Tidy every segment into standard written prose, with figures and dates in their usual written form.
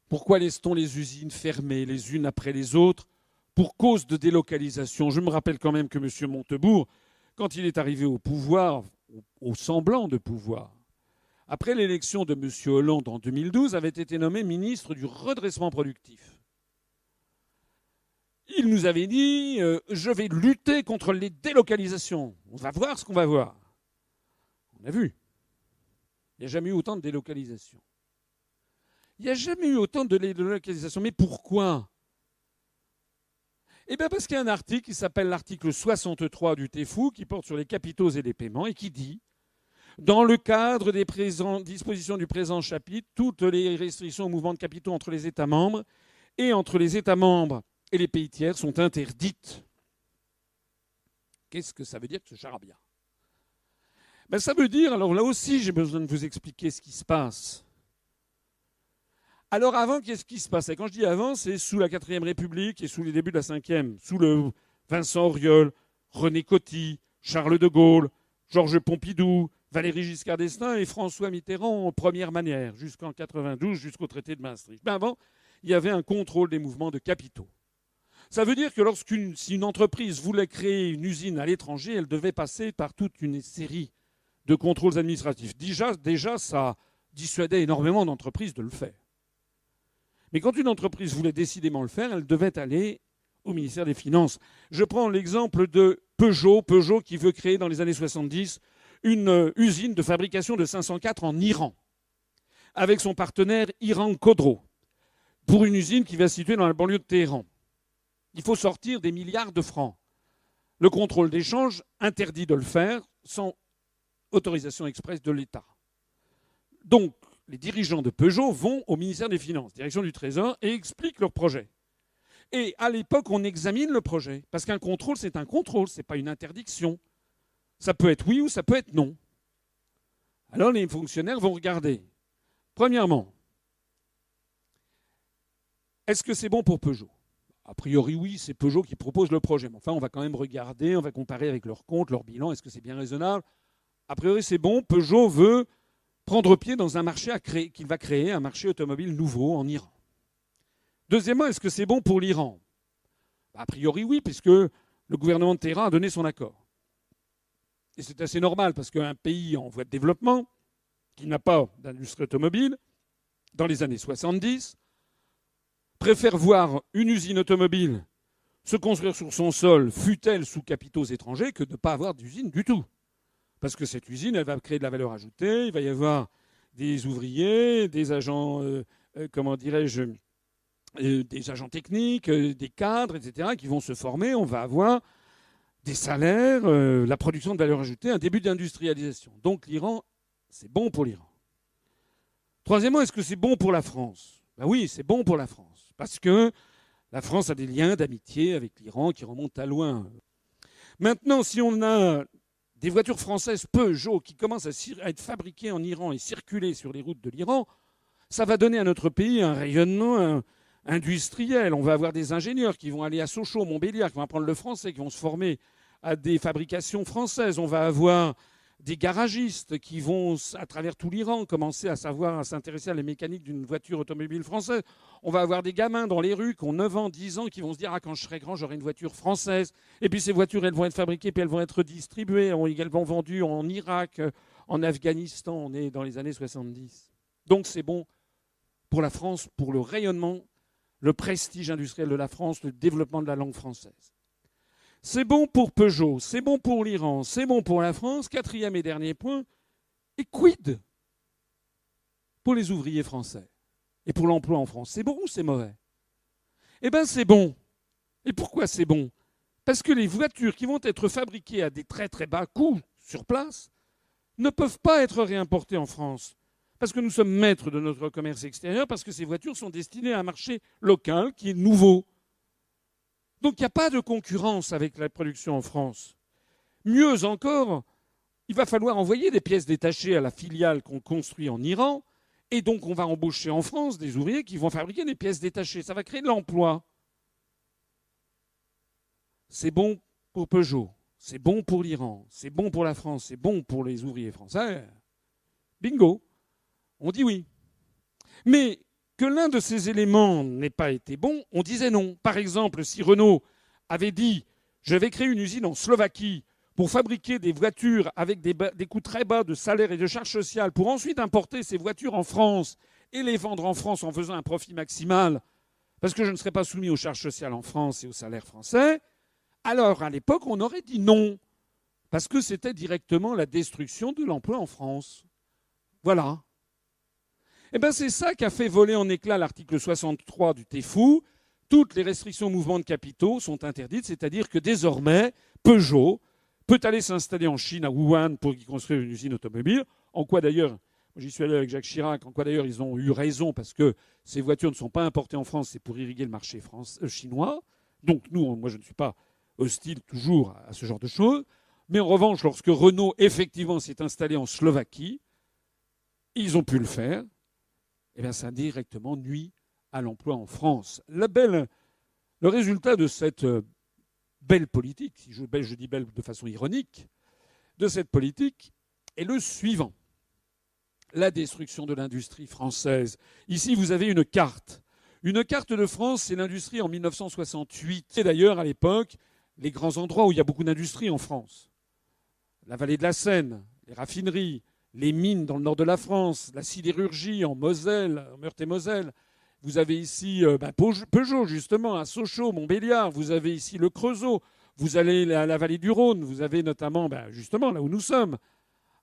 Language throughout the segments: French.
Pourquoi laisse-t-on les usines fermées les unes après les autres pour cause de délocalisation? Je me rappelle quand même que M. Montebourg, quand il est arrivé au pouvoir, au semblant de pouvoir, après l'élection de M. Hollande en 2012, avait été nommé ministre du redressement productif. Il nous avait dit je vais lutter contre les délocalisations. On va voir ce qu'on va voir. On a vu. Il n'y a jamais eu autant de délocalisations. Il n'y a jamais eu autant de délocalisations. Mais pourquoi? Eh bien parce qu'il y a un article qui s'appelle l'article 63 du TFU qui porte sur les capitaux et les paiements et qui dit dans le cadre des dispositions du présent chapitre, toutes les restrictions au mouvement de capitaux entre les États membres et entre les États membres et les pays tiers sont interdites. Qu'est-ce que ça veut dire que ce charabia? Ben, ça veut dire, alors là aussi j'ai besoin de vous expliquer ce qui se passe. Alors avant, qu'est-ce qui se passait? Quand je dis avant, c'est sous la 4e République et sous les débuts de la 5e, sous le Vincent Auriol, René Coty, Charles de Gaulle, Georges Pompidou, Valéry Giscard d'Estaing et François Mitterrand en première manière, jusqu'en 92, jusqu'au traité de Maastricht. Mais avant, il y avait un contrôle des mouvements de capitaux. Ça veut dire que si une entreprise voulait créer une usine à l'étranger, elle devait passer par toute une série de contrôles administratifs. Déjà, ça dissuadait énormément d'entreprises de le faire. Mais quand une entreprise voulait décidément le faire, elle devait aller au ministère des Finances. Je prends l'exemple de Peugeot qui veut créer dans les années 70 une usine de fabrication de 504 en Iran, avec son partenaire Iran Khodro, pour une usine qui va se situer dans la banlieue de Téhéran. Il faut sortir des milliards de francs. Le contrôle d'échange interdit de le faire sans autorisation expresse de l'État. Donc, les dirigeants de Peugeot vont au ministère des Finances, direction du Trésor, et expliquent leur projet. Et à l'époque, on examine le projet. Parce qu'un contrôle, c'est un contrôle, ce n'est pas une interdiction. Ça peut être oui ou ça peut être non. Alors les fonctionnaires vont regarder. Premièrement, est-ce que c'est bon pour Peugeot? A priori, oui, c'est Peugeot qui propose le projet. Mais enfin, on va quand même regarder, on va comparer avec leurs comptes, leur bilan. Est-ce que c'est bien raisonnable? A priori, c'est bon. Peugeot veut prendre pied dans un marché qu'il va créer, un marché automobile nouveau en Iran. Deuxièmement, est-ce que c'est bon pour l'Iran? A priori, oui, puisque le gouvernement de Téhéran a donné son accord. Et c'est assez normal, parce qu'un pays en voie de développement, qui n'a pas d'industrie automobile, dans les années 70, préfère voir une usine automobile se construire sur son sol, fût-elle sous capitaux étrangers, que de ne pas avoir d'usine du tout. Parce que cette usine, elle va créer de la valeur ajoutée, il va y avoir des ouvriers, des agents, des agents techniques, des cadres, etc., qui vont se former. On va avoir des salaires, la production de valeur ajoutée, un début d'industrialisation. Donc l'Iran, c'est bon pour l'Iran. Troisièmement, est-ce que c'est bon pour la France? Ben oui, c'est bon pour la France. Parce que la France a des liens d'amitié avec l'Iran qui remontent à loin. Maintenant, si on a des voitures françaises Peugeot qui commencent à être fabriquées en Iran et circuler sur les routes de l'Iran, ça va donner à notre pays un rayonnement industriel. On va avoir des ingénieurs qui vont aller à Sochaux, Montbéliard, qui vont apprendre le français, qui vont se former à des fabrications françaises. On va avoir des garagistes qui vont, à travers tout l'Iran, commencer à s'intéresser à la mécanique d'une voiture automobile française. On va avoir des gamins dans les rues qui ont 9 ans, 10 ans, qui vont se dire « Ah, quand je serai grand, j'aurai une voiture française. » Et puis ces voitures, elles vont être fabriquées, puis elles vont être distribuées, elles vont vendues en Irak, en Afghanistan. On est dans les années 70. Donc c'est bon pour la France, pour le rayonnement, le prestige industriel de la France, le développement de la langue française. C'est bon pour Peugeot, c'est bon pour l'Iran, c'est bon pour la France. Quatrième et dernier point, et quid pour les ouvriers français et pour l'emploi en France? C'est bon ou c'est mauvais? Eh bien, c'est bon. Et pourquoi c'est bon? Parce que les voitures qui vont être fabriquées à des très très bas coûts sur place ne peuvent pas être réimportées en France. Parce que nous sommes maîtres de notre commerce extérieur, parce que ces voitures sont destinées à un marché local qui est nouveau. Donc il n'y a pas de concurrence avec la production en France. Mieux encore, il va falloir envoyer des pièces détachées à la filiale qu'on construit en Iran, et donc on va embaucher en France des ouvriers qui vont fabriquer des pièces détachées. Ça va créer de l'emploi. C'est bon pour Peugeot, c'est bon pour l'Iran, c'est bon pour la France, c'est bon pour les ouvriers français. Bingo, on dit oui. Mais que l'un de ces éléments n'ait pas été bon, on disait non. Par exemple, si Renault avait dit « je vais créer une usine en Slovaquie pour fabriquer des voitures avec des coûts très bas de salaire et de charges sociales, pour ensuite importer ces voitures en France et les vendre en France en faisant un profit maximal, parce que je ne serais pas soumis aux charges sociales en France et aux salaires français », alors à l'époque, on aurait dit non, parce que c'était directement la destruction de l'emploi en France. Voilà. Eh bien, c'est ça qui a fait voler en éclats l'article 63 du TEFU. Toutes les restrictions au mouvement de capitaux sont interdites, c'est-à-dire que désormais, Peugeot peut aller s'installer en Chine, à Wuhan, pour y construire une usine automobile. En quoi d'ailleurs, j'y suis allé avec Jacques Chirac, en quoi d'ailleurs ils ont eu raison, parce que ces voitures ne sont pas importées en France, c'est pour irriguer le marché chinois. Donc nous, moi je ne suis pas hostile toujours à ce genre de choses. Mais en revanche, lorsque Renault, effectivement, s'est installé en Slovaquie, ils ont pu le faire, eh bien ça directement nuit à l'emploi en France. Le résultat de cette belle politique, si je dis belle de façon ironique, de cette politique est le suivant. La destruction de l'industrie française. Ici, vous avez une carte. Une carte de France, c'est l'industrie en 1968. C'est d'ailleurs, à l'époque, les grands endroits où il y a beaucoup d'industrie en France. La vallée de la Seine, les raffineries, les mines dans le nord de la France, la sidérurgie en Moselle, en Meurthe-et-Moselle. Vous avez ici Peugeot, justement, à Sochaux, Montbéliard. Vous avez ici le Creusot. Vous allez à la vallée du Rhône. Vous avez notamment, justement, là où nous sommes,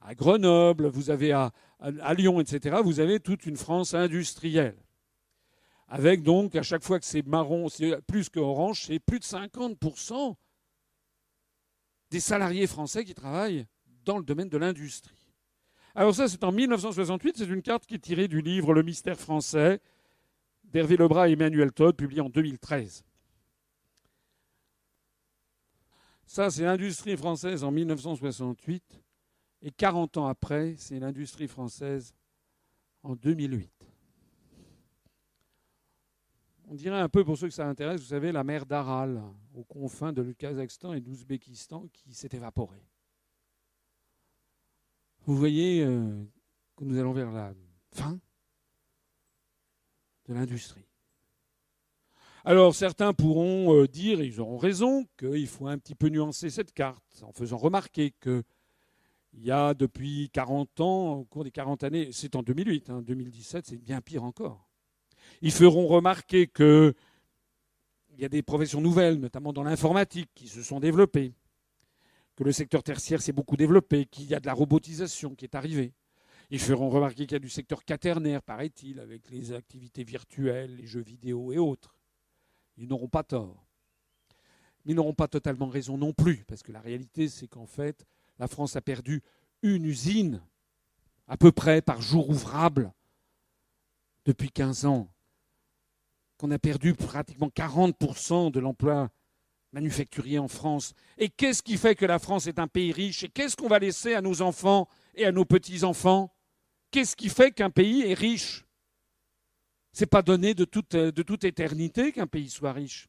à Grenoble. Vous avez à Lyon, etc. Vous avez toute une France industrielle. Avec donc, à chaque fois que c'est marron, c'est plus qu'orange, c'est plus de 50% des salariés français qui travaillent dans le domaine de l'industrie. Alors ça, c'est en 1968. C'est une carte qui est tirée du livre Le mystère français d'Hervé Lebras et Emmanuel Todd, publié en 2013. Ça, c'est l'industrie française en 1968. Et 40 ans après, c'est l'industrie française en 2008. On dirait un peu, pour ceux que ça intéresse, vous savez, la mer d'Aral, aux confins de le Kazakhstan et de l'Ouzbékistan, qui s'est évaporée. Vous voyez que nous allons vers la fin de l'industrie. Alors certains pourront dire, et ils auront raison, qu'il faut un petit peu nuancer cette carte en faisant remarquer qu'il y a depuis 40 ans, au cours des 40 années, c'est en 2008, 2017, c'est bien pire encore. Ils feront remarquer qu'il y a des professions nouvelles, notamment dans l'informatique, qui se sont développées, que le secteur tertiaire s'est beaucoup développé, qu'il y a de la robotisation qui est arrivée. Ils feront remarquer qu'il y a du secteur quaternaire, paraît-il, avec les activités virtuelles, les jeux vidéo et autres. Ils n'auront pas tort. Mais ils n'auront pas totalement raison non plus, parce que la réalité, c'est qu'en fait, la France a perdu une usine, à peu près par jour ouvrable, depuis 15 ans. Qu'on a perdu pratiquement 40% de l'emploi manufacturier en France. Et qu'est-ce qui fait que la France est un pays riche? Et qu'est-ce qu'on va laisser à nos enfants et à nos petits-enfants? Qu'est-ce qui fait qu'un pays est riche? Ce n'est pas donné de toute éternité qu'un pays soit riche.